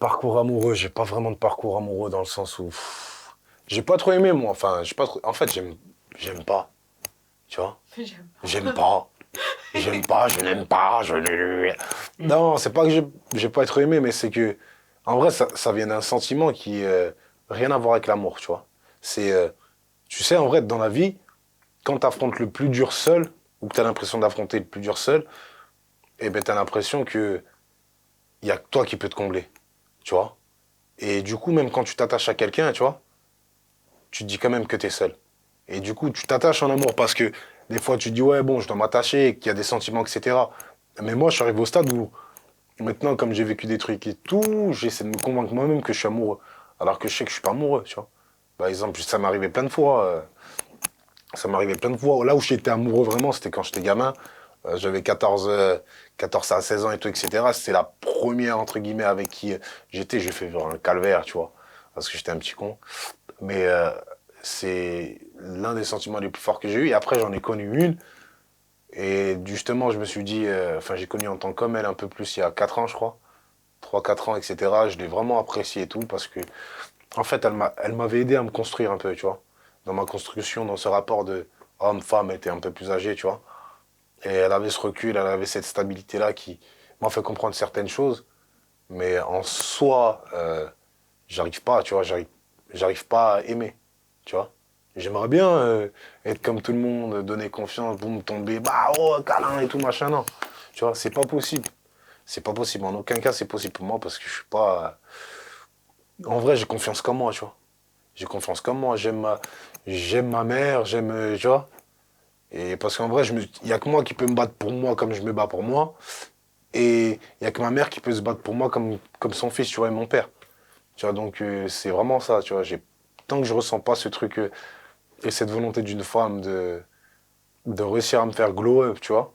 Parcours amoureux, j'ai pas vraiment de parcours amoureux dans le sens où j'ai pas trop aimé moi. Enfin, j'ai pas trop. En fait, j'aime pas. Tu vois? J'aime J'aime pas. J'aime pas. Je n'aime pas. Non, c'est pas que j'ai pas trop aimé, mais c'est que en vrai, ça vient d'un sentiment qui rien à voir avec l'amour. Tu vois? C'est tu sais en vrai dans la vie, quand t'affrontes le plus dur seul ou que t'as l'impression d'affronter le plus dur seul, eh ben t'as l'impression que y a que toi qui peux te combler. Tu vois? Et du coup, même quand tu t'attaches à quelqu'un, tu vois, tu te dis quand même que t'es seul. Et du coup, tu t'attaches en amour parce que des fois, tu te dis, ouais, bon, je dois m'attacher, qu'il y a des sentiments, etc. Mais moi, je suis arrivé au stade où, maintenant, comme j'ai vécu des trucs et tout, j'essaie de me convaincre moi-même que je suis amoureux. Alors que je sais que je suis pas amoureux, tu vois. Par exemple, ça m'est arrivé plein de fois. Ça m'est arrivé plein de fois. Là où j'étais amoureux vraiment, c'était quand j'étais gamin. J'avais 14 à 16 ans et tout, etc. C'était la première, entre guillemets, avec qui j'étais. J'ai fait genre un calvaire, tu vois. Parce que j'étais un petit con. Mais c'est l'un des sentiments les plus forts que j'ai eu. Et après, j'en ai connu une. Et justement, je me suis dit, enfin, j'ai connu en tant qu'homme, elle, un peu plus il y a 4 ans, je crois. 3 4 ans, etc. Je l'ai vraiment apprécié et tout parce que, en fait, elle m'avait aidé à me construire un peu, tu vois. Dans ma construction, dans ce rapport de homme-femme, elle était un peu plus âgée, tu vois. Et elle avait ce recul, elle avait cette stabilité-là qui m'a fait comprendre certaines choses. Mais en soi, j'arrive pas, tu vois, j'arrive pas à aimer, tu vois. J'aimerais bien être comme tout le monde, donner confiance, boum, tomber, bah, oh, câlin et tout, machin, non. Tu vois, c'est pas possible. C'est pas possible. En aucun cas, c'est possible pour moi parce que je suis pas. En vrai, j'ai confiance comme moi, tu vois. J'ai confiance comme moi. J'aime ma mère, j'aime, tu vois. Et parce qu'en vrai, il y a que moi qui peux me battre pour moi comme je me bats pour moi. Et il y a que ma mère qui peut se battre pour moi comme son fils, tu vois, et mon père. Tu vois, donc c'est vraiment ça, tu vois. Tant que je ressens pas ce truc et cette volonté d'une femme de réussir à me faire glow up, tu vois,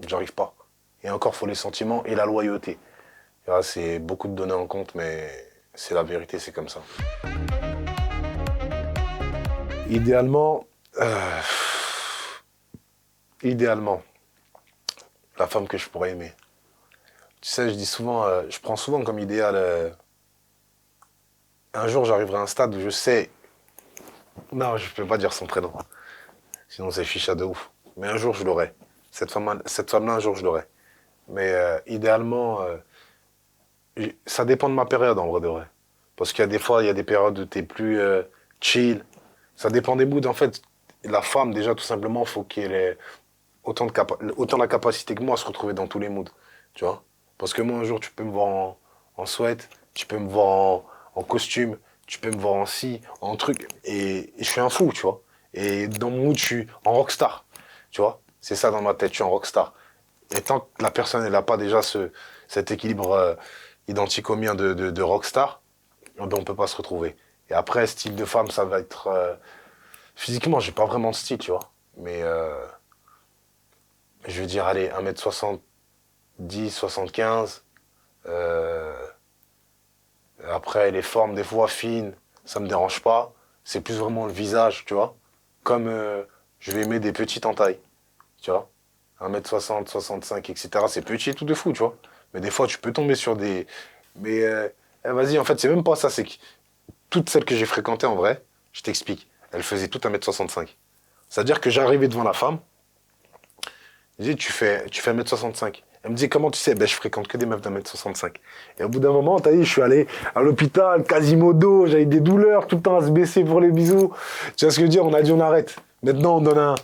j'arrive pas. Et encore, faut les sentiments et la loyauté. Tu vois, c'est beaucoup de données en compte, mais c'est la vérité, c'est comme ça. Idéalement, euh, idéalement, la femme que je pourrais aimer. Tu sais, je dis souvent, je prends souvent comme idéal, un jour j'arriverai à un stade où je sais, non, je peux pas dire son prénom, sinon c'est ficha de ouf. Mais un jour je l'aurai. Cette femme-là, un jour je l'aurai. Mais idéalement, ça dépend de ma période en vrai de vrai. Parce qu'il y a des fois, il y a des périodes où t'es plus chill. Ça dépend des moods. En fait, la femme, déjà, tout simplement, faut qu'elle ait autant la capacité que moi à se retrouver dans tous les moods. Tu vois? Parce que moi, un jour, tu peux me voir en sweat, tu peux me voir en costume, tu peux me voir en ci, en truc. Et je suis un fou, tu vois? Et dans mon mood, je suis en rockstar. Tu vois? C'est ça dans ma tête, je suis en rockstar. Et tant que la personne n'a pas déjà cet équilibre identique au mien de rockstar, eh ben, on peut pas se retrouver. Et après, style de femme, ça va être... physiquement, j'ai pas vraiment de style, tu vois. Mais je veux dire, allez, 1m70, 75. Euh, après, les formes, des fois, fines, ça me dérange pas. C'est plus vraiment le visage, tu vois. Comme je vais aimer des petites en taille, tu vois. 1m60, 65, etc. C'est petit et tout de fou, tu vois. Mais des fois, tu peux tomber sur des... Mais vas-y, en fait, c'est même pas ça. C'est que toutes celles que j'ai fréquentées, en vrai, je t'explique, elles faisaient toutes 1m65. C'est-à-dire que j'arrivais devant la femme, je disais, tu fais 1m65. Elle me dit, comment tu sais? Ben, je fréquente que des meufs d'1m65. Et au bout d'un moment, t'as dit, je suis allé à l'hôpital, Quasimodo, j'avais des douleurs, tout le temps à se baisser pour les bisous. Tu vois ce que je veux dire? On a dit, on arrête. Maintenant, on donne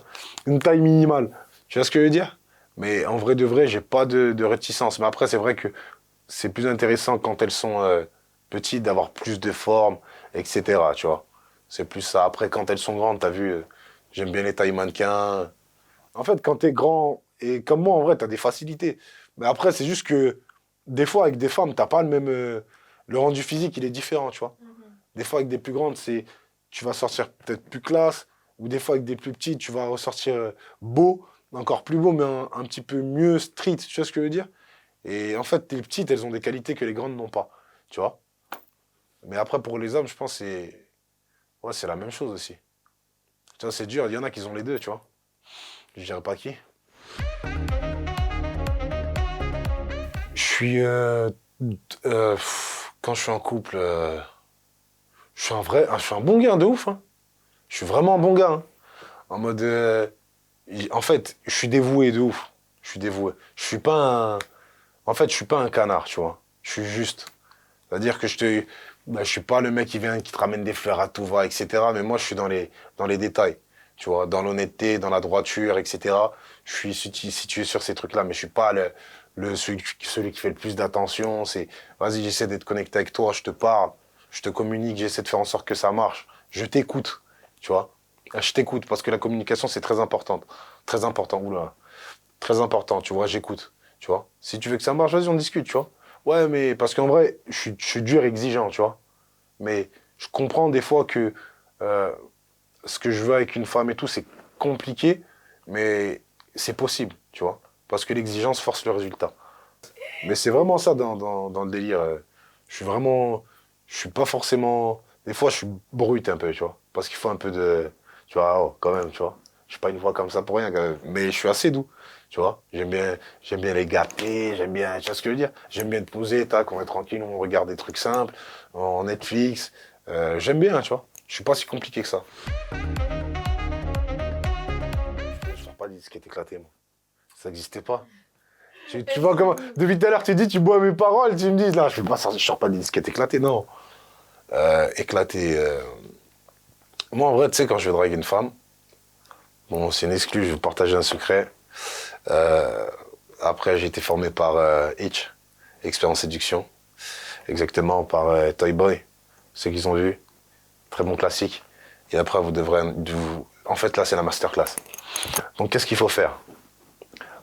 une taille minimale. Tu vois ce que je veux dire? Mais en vrai de vrai, j'ai pas de réticence. Mais après, c'est vrai que c'est plus intéressant quand elles sont petites, d'avoir plus de forme, etc. Tu vois? C'est plus ça. Après, quand elles sont grandes, t'as vu, j'aime bien les tailles mannequins. En fait, quand t'es grand, et comme moi, en vrai, t'as des facilités. Mais après, c'est juste que des fois, avec des femmes, t'as pas le même. Le rendu physique, il est différent, tu vois. Mhm. Des fois, avec des plus grandes, tu vas sortir peut-être plus classe. Ou des fois, avec des plus petites, tu vas ressortir beau, encore plus beau, mais un petit peu mieux street. Tu vois ce que je veux dire? Et en fait, les petites, elles ont des qualités que les grandes n'ont pas. Tu vois? Mais après, pour les hommes, je pense que ouais, c'est la même chose aussi. Tu vois, c'est dur. Il y en a qui ont les deux, tu vois. Je dirais pas qui. Je suis Quand je suis en couple, je suis un bon gars de ouf, hein. Je suis vraiment un bon gars, hein. En mode, en fait, je suis dévoué de ouf. Je suis dévoué. Je suis pas un, en fait, je suis pas un canard, tu vois. Je suis juste. C'est-à-dire que je suis pas le mec qui vient, qui te ramène des fleurs à tout va, etc. Mais moi, je suis dans les détails, tu vois, dans l'honnêteté, dans la droiture, etc. Je suis situé sur ces trucs-là, mais je suis pas celui qui fait le plus d'attention. Vas-y, j'essaie d'être connecté avec toi, je te parle, je te communique, j'essaie de faire en sorte que ça marche. Je t'écoute, tu vois. Je t'écoute parce que la communication, c'est très importante. Très important, oula. Très important, tu vois, j'écoute, tu vois. Si tu veux que ça marche, vas-y, on discute, tu vois. Ouais, mais parce qu'en vrai, je suis dur et exigeant, tu vois. Mais je comprends des fois que euh, ce que je veux avec une femme et tout, c'est compliqué, mais c'est possible, tu vois. Parce que l'exigence force le résultat. Mais c'est vraiment ça dans le délire. Je suis vraiment. Je suis pas forcément. Des fois, je suis brut un peu, tu vois. Parce qu'il faut un peu de. Tu vois, oh, quand même, tu vois. Je suis pas une voix comme ça pour rien, quand même. Mais je suis assez doux, tu vois. J'aime bien les gâter, j'aime bien. Tu vois ce que je veux dire? J'aime bien te poser, tac, on est tranquille, on regarde des trucs simples, en Netflix. J'aime bien, tu vois. Je suis pas si compliqué que ça. Je sors pas des disquettes éclatées, moi. Ça n'existait pas. Tu vois comment. Depuis tout à l'heure, tu dis, tu bois mes paroles, tu me dis, là, je fais pas ça, je sors pas des disquettes éclatées, non. Éclatées. Moi, en vrai, tu sais, quand je vais draguer une femme, bon, c'est une exclue, je vais vous partager un secret. Euh, Après, j'ai été formé par Hitch, Expérience Séduction, exactement, par Toy Boy, ceux qu'ils ont vu, très bon classique. Et après, vous devrez. En fait, là, c'est la masterclass. Donc, qu'est-ce qu'il faut faire?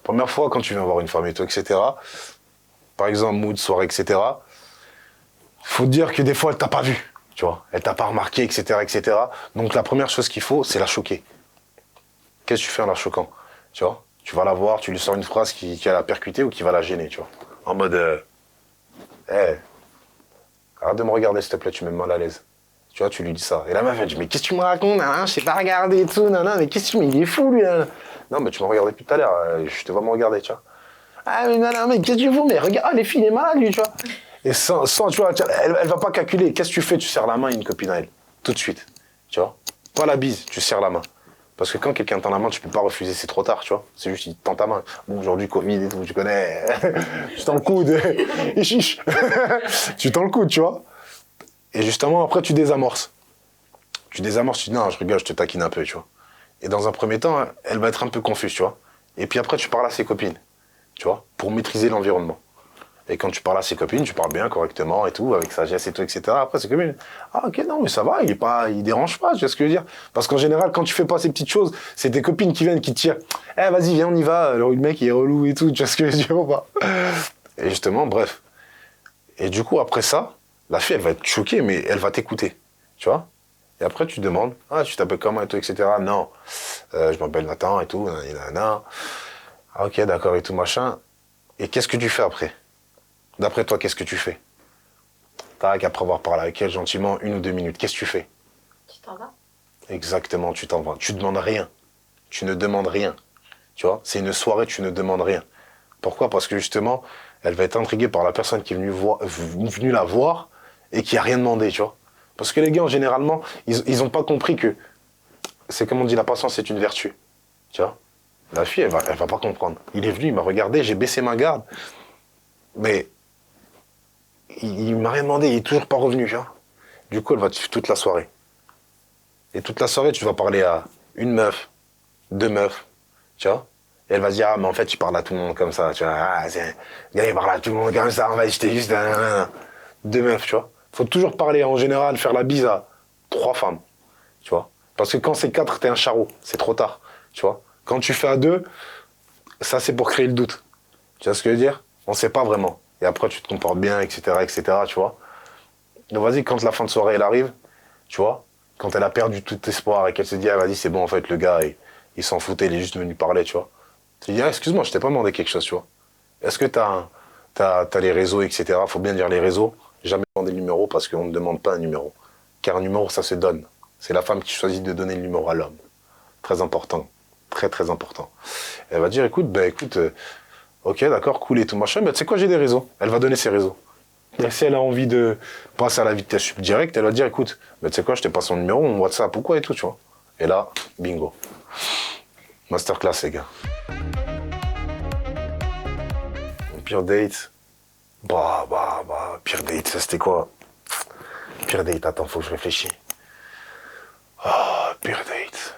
Première fois, quand tu viens voir une femme et tout, etc., par exemple, mood, soirée, etc., faut te dire que des fois, elle t'a pas vu, tu vois. Elle t'a pas remarqué, etc., etc. Donc, la première chose qu'il faut, c'est la choquer. Qu'est-ce que tu fais en la choquant? Tu vois? Tu vas la voir, tu lui sors une phrase qui va la percuter ou qui va la gêner, tu vois. En mode, hey, arrête de me regarder, s'il te plaît, tu me mets mal à l'aise. Tu vois, tu lui dis ça. Et la meuf, elle dit, mais qu'est-ce que tu me racontes, hein, je sais pas regarder et tout, nan, nan, mais qu'est-ce que tu me... Il est fou, lui, nan. Non, mais tu m'as regardé depuis tout à l'heure, je te vois me regarder, tu vois. Ah, mais non, non, mais qu'est-ce que tu fous, mais regarde, ah, les filles, il est malade, lui, tu vois. Et sans tu vois, elle va pas calculer. Qu'est-ce que tu fais? Tu serres la main à une copine à elle. Tout de suite. Tu vois? Pas la bise, tu serres la main. Parce que quand quelqu'un tend la main, tu peux pas refuser, c'est trop tard, tu vois. C'est juste, il tend ta main. Bon, aujourd'hui, Covid et tout, tu connais. Tu tends le coude. Chiche. Tu tends le coude, tu vois. Et justement, après, tu désamorces. Tu désamorces, tu dis, non, je rigole, je te taquine un peu, tu vois. Et dans un premier temps, elle va être un peu confuse, tu vois. Et puis après, tu parles à ses copines, tu vois, pour maîtriser l'environnement. Et quand tu parles à ses copines, tu parles bien, correctement et tout, avec sagesse et tout, etc. Après, ses copines, ah ok, non, mais ça va, il dérange pas, tu vois ce que je veux dire. Parce qu'en général, quand tu fais pas ces petites choses, c'est tes copines qui viennent, qui te tirent. Eh, vas-y, viens, on y va, le mec, il est relou et tout, tu vois ce que je veux dire ou pas. Et justement, bref. Et du coup, après ça, la fille, elle va être choquée, mais elle va t'écouter, tu vois. Et après, tu demandes, ah, tu t'appelles comment et tout, etc. Non, je m'appelle Nathan et tout, nanana. Ah, ok, d'accord et tout, machin. Et qu'est-ce que tu fais après? D'après toi, qu'est-ce que tu fais? Tac, après avoir parlé avec elle gentiment, 1 ou 2 minutes, qu'est-ce que tu fais? Tu t'en vas? Exactement, tu t'en vas. Tu demandes rien. Tu ne demandes rien. Tu vois, c'est une soirée, tu ne demandes rien. Pourquoi? Parce que justement, elle va être intriguée par la personne qui est venue la voir et qui a rien demandé, tu vois. Parce que les gars, généralement, ils ont pas compris que, c'est comme on dit, la patience est une vertu. Tu vois. La fille, elle va pas comprendre. Il est venu, il m'a regardé, j'ai baissé ma garde. Mais il m'a rien demandé, il est toujours pas revenu, tu vois. Du coup, elle va te suivre toute la soirée. Et toute la soirée, tu vas parler à une meuf, 2 meufs, tu vois. Et elle va se dire, ah, mais en fait, tu parles à tout le monde comme ça, tu vois. Ah, il parle à tout le monde comme ça, en fait, j'étais juste 2 meufs, tu vois. Faut toujours parler, en général, faire la bise à 3 femmes, tu vois. Parce que quand c'est 4, t'es un charreau, c'est trop tard, tu vois. Quand tu fais à 2, ça, c'est pour créer le doute. Tu vois ce que je veux dire? On sait pas vraiment. Et après, tu te comportes bien, etc., tu vois. Donc, vas-y, quand la fin de soirée, elle arrive, tu vois, quand elle a perdu tout espoir et qu'elle se dit, ah, vas-y, c'est bon, en fait, le gars, il s'en foutait, il est juste venu parler, tu vois. Tu te dis, ah, excuse-moi, je t'ai pas demandé quelque chose, tu vois. Est-ce que t'as les réseaux, etc. Faut bien dire les réseaux. Jamais demander le numéro parce qu'on ne demande pas un numéro. Car un numéro, ça se donne. C'est la femme qui choisit de donner le numéro à l'homme. Très important. Très, très important. Elle va dire, écoute, ok, d'accord, cool et tout machin, mais tu sais quoi, j'ai des réseaux. Elle va donner ses réseaux. Et si elle a envie de passer à la vitesse sup directe, elle va dire, écoute, mais tu sais quoi, je t'ai pas son numéro, on WhatsApp ou quoi et tout, tu vois. Et là, bingo. Masterclass, les gars. Pire date. Pire date, ça c'était quoi? Pire date, attends, faut que je réfléchisse. Pire date.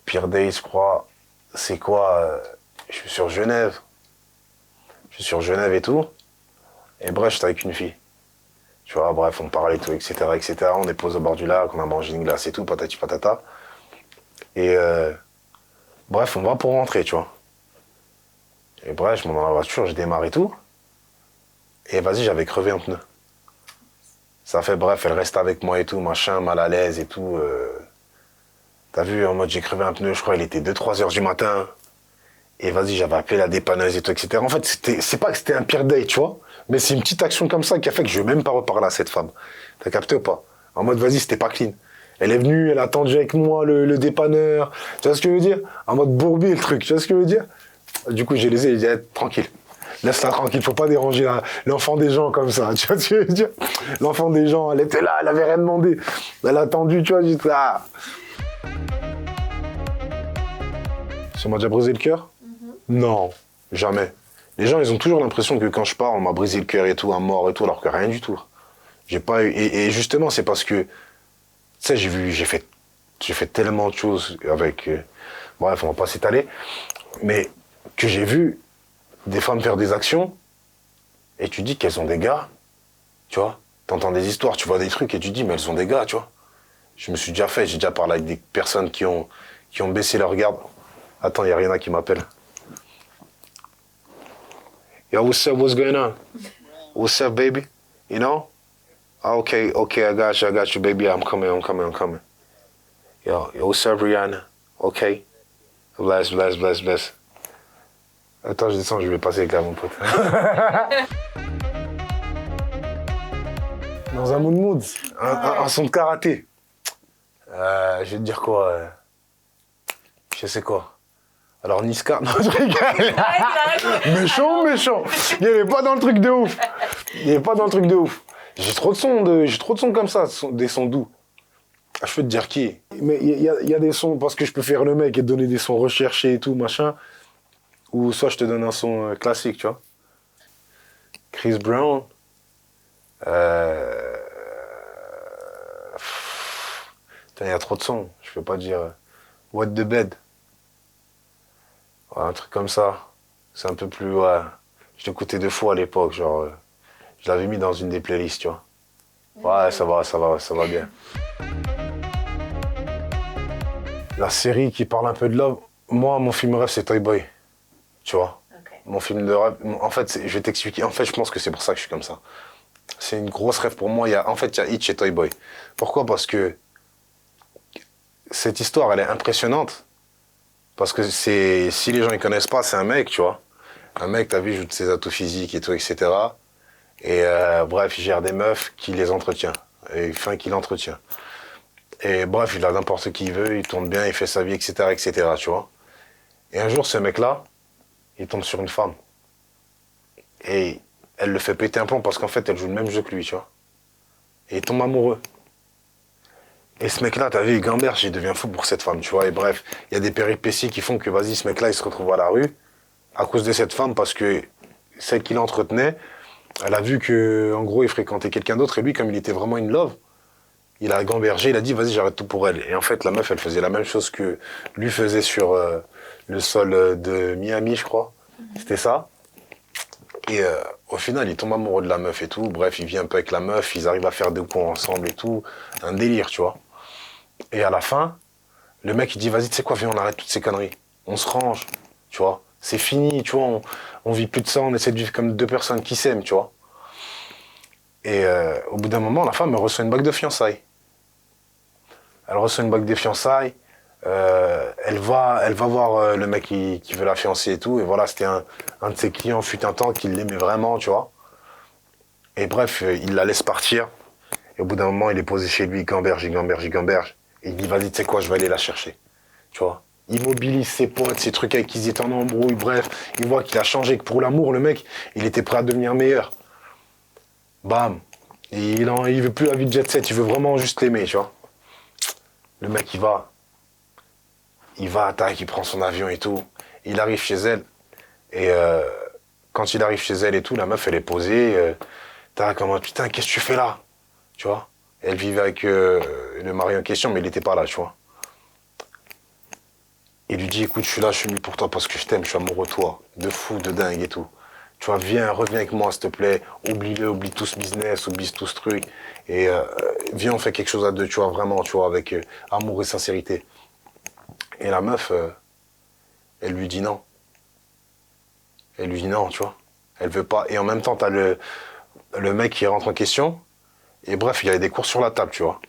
Pire date, je crois, c'est quoi? Je suis sur Genève. Je suis sur Genève et tout. Et bref, j'étais avec une fille. Tu vois, bref, on parle et tout, etc., etc. On est posé au bord du lac, on a mangé une glace et tout, patati patata. Et bref, on va pour rentrer, tu vois. Et bref, je monte dans la voiture, je démarre et tout. Et vas-y, j'avais crevé un pneu. Ça fait bref, elle reste avec moi et tout, machin, mal à l'aise et tout. T'as vu, en mode j'ai crevé un pneu, je crois, il était 2-3 heures du matin. Et vas-y, j'avais appelé la dépanneuse et tout, etc. En fait, c'est pas que c'était un pire date, tu vois. Mais c'est une petite action comme ça qui a fait que je vais même pas reparler à cette femme. T'as capté ou pas? En mode, vas-y, c'était pas clean. Elle est venue, elle a attendu avec moi le dépanneur. Tu vois ce que je veux dire? En mode bourbier, le truc. Tu vois ce que je veux dire? Du coup, j'ai laissé, il dit, eh, tranquille. Laisse-la tranquille, faut pas déranger l'enfant des gens comme ça. Tu vois ce que je veux dire? L'enfant des gens, elle était là, elle avait rien demandé. Elle a attendu, tu vois, juste là. Ça m'a déjà brisé le cœur? Non, jamais. Les gens, ils ont toujours l'impression que quand je pars, on m'a brisé le cœur et tout, un mort et tout, alors que rien du tout. J'ai pas eu... Et justement, c'est parce que, tu sais, j'ai fait tellement de choses avec... bref, on va pas s'étaler. Mais que j'ai vu des femmes faire des actions, et tu dis qu'elles ont des gars, tu vois. T'entends des histoires, tu vois des trucs, et tu dis, mais elles ont des gars, tu vois. Je me suis déjà fait, j'ai déjà parlé avec des personnes qui ont baissé leur garde. Attends, il y a Rihanna qui m'appelle. Yo, what's up? What's going on? What's up, baby? You know? Okay, I got you, baby. I'm coming. Yo, what's up, Rihanna? Okay. Bless. Attends, je descends, je vais passer avec là, mon pote. Dans un mood, un son de karaté. Je vais te dire quoi? Je sais quoi. Alors Niska, non je rigole. Méchant. Il n'est pas dans le truc de ouf. J'ai trop de sons comme ça, des sons doux. Ah, je peux te dire qui. Mais il y a des sons parce que je peux faire le mec et te donner des sons recherchés et tout machin. Ou soit je te donne un son classique, tu vois. Chris Brown. Putain, il y a trop de sons. Je peux pas dire. What the Bed. Ouais, un truc comme ça. C'est un peu plus, ouais. Je l'écoutais 2 fois à l'époque, genre. Je l'avais mis dans une des playlists, tu vois. Ouais, ça va bien. La série qui parle un peu de love, moi, mon film rêve, c'est Toy Boy. Tu vois. Okay. Mon film de rêve, en fait, je vais t'expliquer. En fait, je pense que c'est pour ça que je suis comme ça. C'est une grosse rêve pour moi. Il y a Hitch et Toy Boy. Pourquoi? Parce que cette histoire, elle est impressionnante. Parce que si les gens ne connaissent pas, c'est un mec, tu vois. Un mec, t'as vu, il joue de ses atouts physiques et tout, etc. Et bref, il gère des meufs qui les entretient. Qu'il entretient. Et bref, il a n'importe qui il veut, il tourne bien, il fait sa vie, etc., tu vois. Et un jour, ce mec-là, il tombe sur une femme. Et elle le fait péter un plomb parce qu'en fait, elle joue le même jeu que lui, tu vois. Et il tombe amoureux. Et ce mec-là, t'as vu, il gamberge, il devient fou pour cette femme, tu vois. Et bref, il y a des péripéties qui font que, vas-y, ce mec-là, il se retrouve à la rue à cause de cette femme parce que celle qui l'entretenait, elle a vu que, en gros, il fréquentait quelqu'un d'autre. Et lui, comme il était vraiment in love, il a gambergé, il a dit, vas-y, j'arrête tout pour elle. Et en fait, la meuf, elle faisait la même chose que lui faisait sur le sol de Miami, je crois. C'était ça. Et au final, il tombe amoureux de la meuf et tout. Bref, il vit un peu avec la meuf, ils arrivent à faire des coups ensemble et tout. Un délire, tu vois. Et à la fin, le mec, il dit, vas-y, tu sais quoi, viens, on arrête toutes ces conneries. On se range, tu vois. C'est fini, tu vois, on vit plus de ça, on essaie de vivre comme 2 personnes qui s'aiment, tu vois. Et au bout d'un moment, la femme, elle reçoit une bague de fiançailles. Elle reçoit une bague de fiançailles, elle va voir le mec qui veut la fiancer et tout. Et voilà, c'était un de ses clients, fut un temps, qui l'aimait vraiment, tu vois. Et bref, il la laisse partir. Et au bout d'un moment, il est posé chez lui, il gamberge. Et il dit, vas-y, tu sais quoi, je vais aller la chercher. Tu vois. il mobilise ses potes, ses trucs avec qui ils étaient en embrouille, bref. Il voit qu'il a changé, que pour l'amour, le mec, il était prêt à devenir meilleur. Bam. Et il veut plus la vie de jet set, il veut vraiment juste l'aimer, tu vois. Le mec, il va, attaque, il prend son avion et tout. Il arrive chez elle. Et quand il arrive chez elle et tout, la meuf, elle est posée. T'as comme, putain, qu'est-ce que tu fais là? Tu vois? Elle vivait avec le mari en question, mais il n'était pas là, tu vois. Il lui dit, écoute, je suis venu pour toi parce que je t'aime, je suis amoureux de toi. De fou, de dingue et tout. Tu vois, reviens avec moi, s'il te plaît. Oublie-le, oublie tout ce business, oublie tout ce truc. Et viens, on fait quelque chose à deux, tu vois, vraiment, tu vois, avec amour et sincérité. Et la meuf, elle lui dit non. Elle lui dit non, tu vois. Elle veut pas. Et en même temps, t'as le mec qui rentre en question. Et bref, il y avait des cours sur la table, tu vois.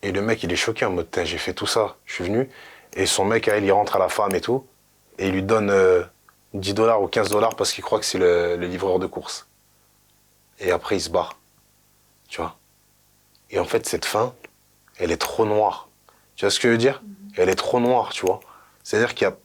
Et le mec, il est choqué en mode, j'ai fait tout ça, je suis venu. Et son mec, à elle, il rentre à la femme et tout. Et il lui donne 10 dollars ou 15 dollars parce qu'il croit que c'est le livreur de course. Et après, il se barre. Tu vois. Et en fait, cette fin, elle est trop noire. Tu vois ce que je veux dire? Elle est trop noire, tu vois. C'est-à-dire qu'il y a...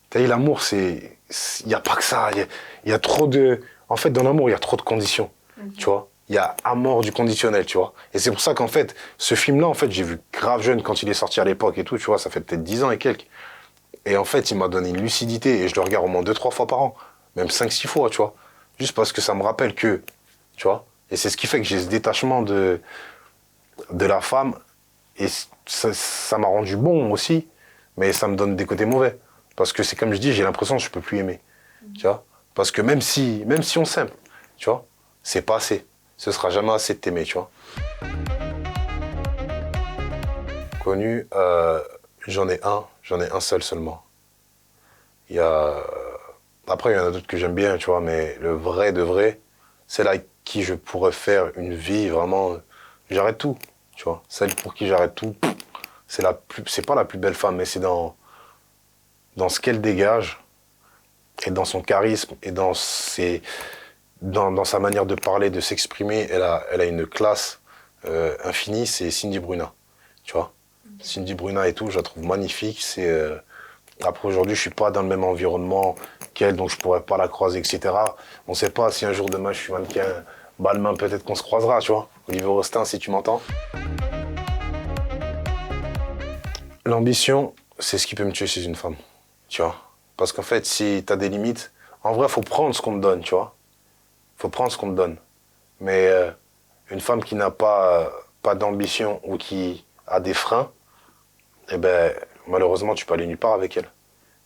T'as dit, l'amour, c'est... Il n'y a pas que ça. Il y a trop de... En fait, dans l'amour, il y a trop de conditions. Tu vois. Il y a à mort du conditionnel, tu vois. Et c'est pour ça qu'en fait, ce film-là, en fait, j'ai vu grave jeune quand il est sorti à l'époque et tout, tu vois, ça fait peut-être 10 ans et quelques. Et en fait, il m'a donné une lucidité et je le regarde au moins 2-3 fois par an, même 5-6 fois, tu vois. Juste parce que ça me rappelle que, tu vois. Et c'est ce qui fait que j'ai ce détachement de la femme et ça m'a rendu bon aussi, mais ça me donne des côtés mauvais. Parce que c'est comme je dis, j'ai l'impression que je peux plus aimer, tu vois. Parce que même si on s'aime, tu vois, c'est pas assez. Ce sera jamais assez de t'aimer, tu vois. Connu, j'en ai un seul seulement. Il y a... Après, il y en a d'autres que j'aime bien, tu vois, mais le vrai de vrai, c'est là avec qui je pourrais faire une vie, vraiment, j'arrête tout, tu vois. Celle pour qui j'arrête tout, c'est pas la plus belle femme, mais c'est dans ce qu'elle dégage, et dans son charisme, et dans sa manière de parler, de s'exprimer, elle a une classe infinie, c'est Cindy Bruna, tu vois. Cindy Bruna et tout, je la trouve magnifique. Après, aujourd'hui, je suis pas dans le même environnement qu'elle, donc je pourrais pas la croiser, etc. On sait pas si un jour demain je suis mannequin, Balmain, peut-être qu'on se croisera, tu vois. Olivier Rostin, si tu m'entends. L'ambition, c'est ce qui peut me tuer chez une femme, tu vois. Parce qu'en fait, si t'as des limites, en vrai, faut prendre ce qu'on te donne, tu vois. Faut prendre ce qu'on te donne. Mais une femme qui n'a pas d'ambition ou qui a des freins, eh ben, malheureusement, tu peux aller nulle part avec elle,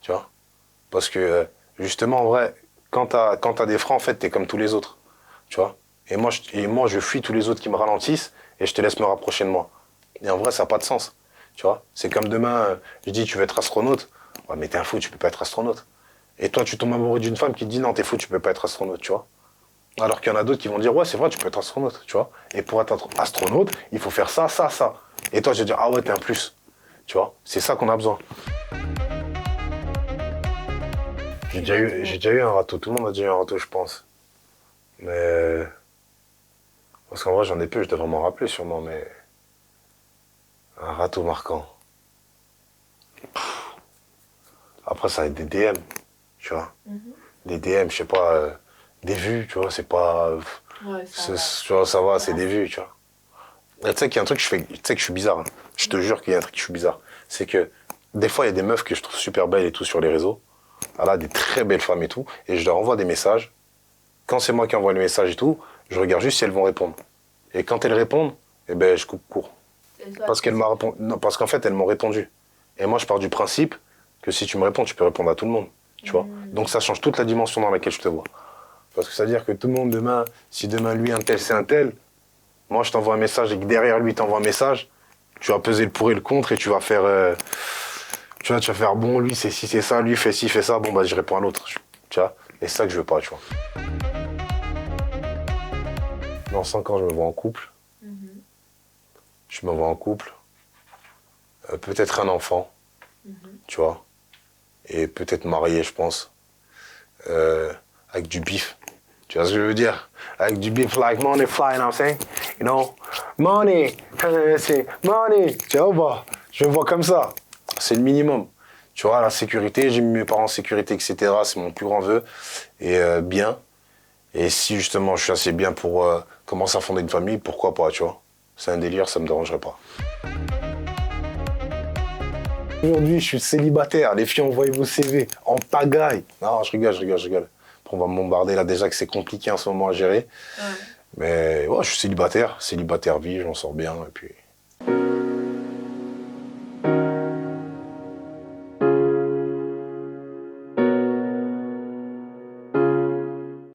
tu vois. Parce que, justement, en vrai, quand t'as des freins, en fait, t'es comme tous les autres, tu vois. Et moi, je fuis tous les autres qui me ralentissent et je te laisse me rapprocher de moi. Et en vrai, ça n'a pas de sens, tu vois. C'est comme demain, je dis, tu veux être astronaute. Ouais, mais t'es un fou, tu peux pas être astronaute. Et toi, tu tombes amoureux d'une femme qui te dit, non, t'es fou, tu peux pas être astronaute, tu vois. Alors qu'il y en a d'autres qui vont dire, ouais, c'est vrai, tu peux être astronaute, tu vois. Et pour être astronaute, il faut faire ça, ça, ça. Et toi, je vais dire, ah ouais, t'es un plus. Tu vois, c'est ça qu'on a besoin. J'ai déjà eu un râteau. Tout le monde a déjà eu un râteau, je pense. Mais... Parce qu'en vrai, j'en ai peu, je devrais m'en rappeler sûrement, mais... Un râteau marquant. Après, ça va être des DM, tu vois. Des DM, je sais pas... des vues, tu vois, c'est pas... Ouais, ça va. Tu vois, ça va, c'est des vues, tu vois. Et tu sais qu'il y a un truc que je fais... Tu sais que je suis bizarre. Hein. Je te jure qu'il y a un truc que je suis bizarre. C'est que... Des fois, il y a des meufs que je trouve super belles et tout sur les réseaux. Elle a des très belles femmes et tout. Et je leur envoie des messages. Quand c'est moi qui envoie le message et tout, je regarde juste si elles vont répondre. Et quand elles répondent, eh ben, je coupe court. Parce qu'elles m'ont répondu. Non, parce qu'en fait, elles m'ont répondu. Et moi, je pars du principe que si tu me réponds, tu peux répondre à tout le monde. Tu vois. Donc ça change toute la dimension dans laquelle je te vois. Parce que ça veut dire que tout le monde demain, si demain lui un tel c'est un tel, moi je t'envoie un message et que derrière lui t'envoie un message, tu vas peser le pour et le contre et tu vas faire, tu vas faire bon lui c'est ci c'est ça, lui fait ci fait ça, bon bah je réponds à l'autre, tu vois. Et c'est ça que je veux pas, tu vois. Dans 5 ans je me vois en couple. Je me vois en couple. Peut-être un enfant, tu vois. Et peut-être marié, je pense. Avec du bif. Tu vois ce que je veux dire? Avec du bif, like money fly, you know what I'm saying? You know? Money! C'est money! Tu vois ou pas? Je me vois comme ça. c'est le minimum. Tu vois, la sécurité, j'ai mis mes parents en sécurité, etc. C'est mon plus grand vœu. Et bien. Et si justement je suis assez bien pour commencer à fonder une famille, pourquoi pas, tu vois. C'est un délire, ça me dérangerait pas. Aujourd'hui, je suis célibataire. Les filles, envoyez vos CV en pagaille. Non, je rigole. Après, on va me bombarder là déjà que c'est compliqué en ce moment à gérer. Ouais. Mais ouais, je suis célibataire vie, j'en sors bien. Et puis...